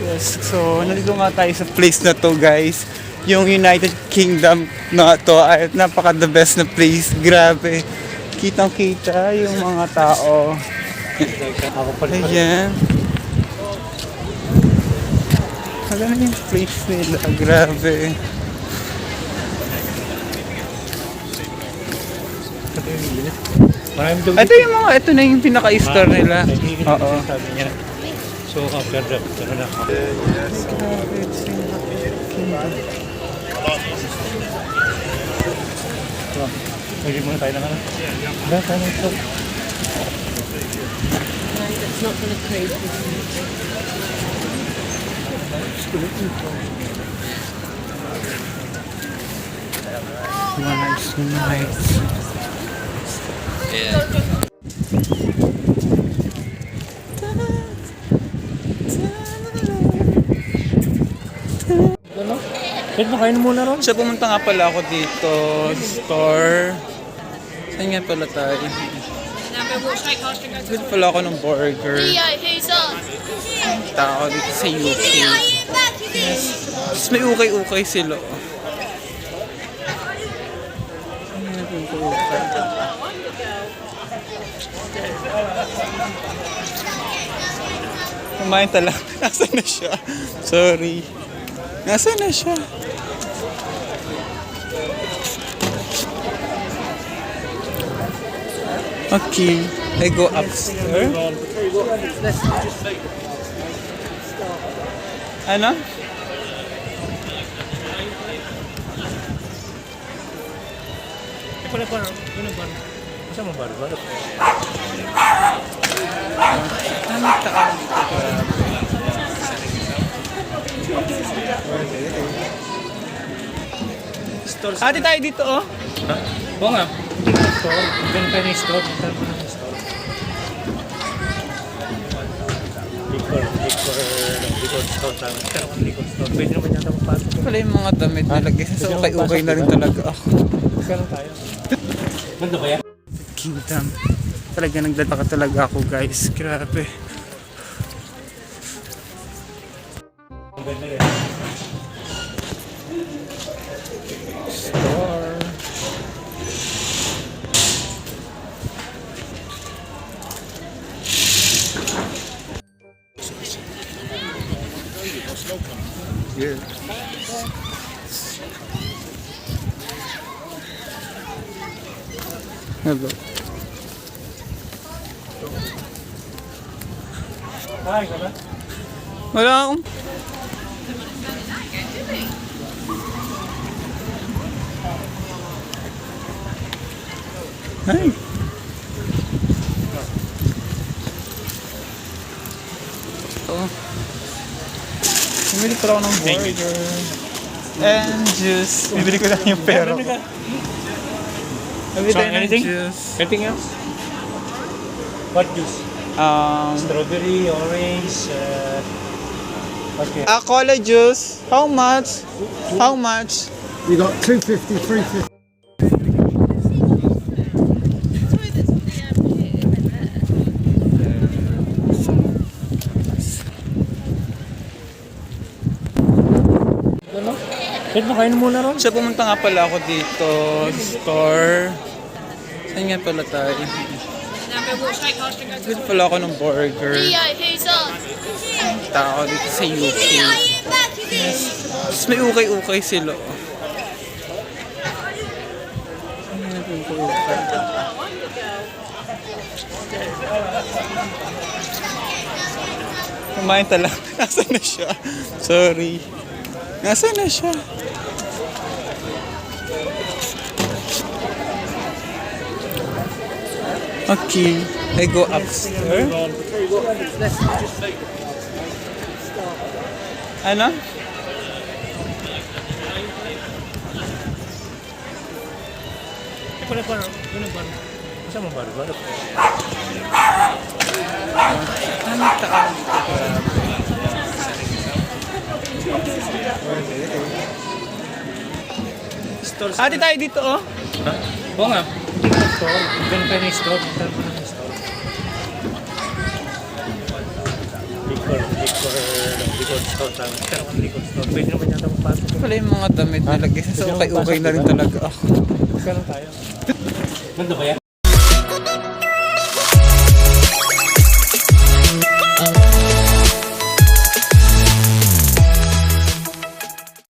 Yes, so nandito nga tayo sa place na to guys. Yung United Kingdom na to ay napaka the best na place. Grabe. Kitang kita yung mga tao. Ayan. Maganda yung place nila. Grabe. Ito yung mga, ito na yung pinaka-store nila. Oo. So after that, na. Yes, grabe. It's Pwede muna tayo na ka na. Wala tayo na ito. It's not going to create nice. Ano? Pwede mo kain muna ron? So pumunta nga pala ako dito, store. Saan nga pala tayo? Dito pala ako ng burger. Punta ako dito sa UK. Yes. Tapos may ukay-ukay sila. Ayan, ukay-ukay. Kumain talaga. Nasaan na siya? Sorry. Nasaan na siya? Okay, I go upstairs. Ano? Ito na ba? Ano ba? Masa mo ba? Ano tao dito? Ate tayo dito oh. Ha? Oo nga. Store. Ganun tayo ng store. Liquor store tayo. Pero kung liquor store, pwede naman yata magpasok. Pala yung mga damit nilagay. So okay na rin talaga ako. Ganun tayo. Ganda ba yan? Kingdom. Talaga naglalaka talaga ako guys. Grabe. Ganda rin. Store. Yeah. Hello. Hi, ka ba? Wala akong... Hi. Oh. Bibili ko lang ng burger. And juice. Bibili ko lang yung pera ko. Bibili tayo ng anything? juice. Anything else? What juice? Strawberry, orange, okay. Cola juice. How much? How much? You got 250, 350. Ano? Pwede mo kain muna ron? So pumunta nga pala ako dito, store. Saan nga pala tayo? Dito pala ako ng burger. Punta ako dito sa UK. Yes. Tapos may ukay-ukay sila. Ayan, ukay-ukay. Kumain talaga. Nasaan na siya? Sorry. Nasaan na siya? Okay, I go upstairs. Ano? Ito na ba? Ano ba? Masa mo ba? Ano tao dito? Ate tayo dito oh. Ha? Oo nga. Store. Ganun tayo ng store. Liquor record store namin. Pero kung record store, pwede naman yata magpasok. Wala yung mga damit nilagay. So, okay na rin talaga ako. Magkano tayo? Ganda ba yan?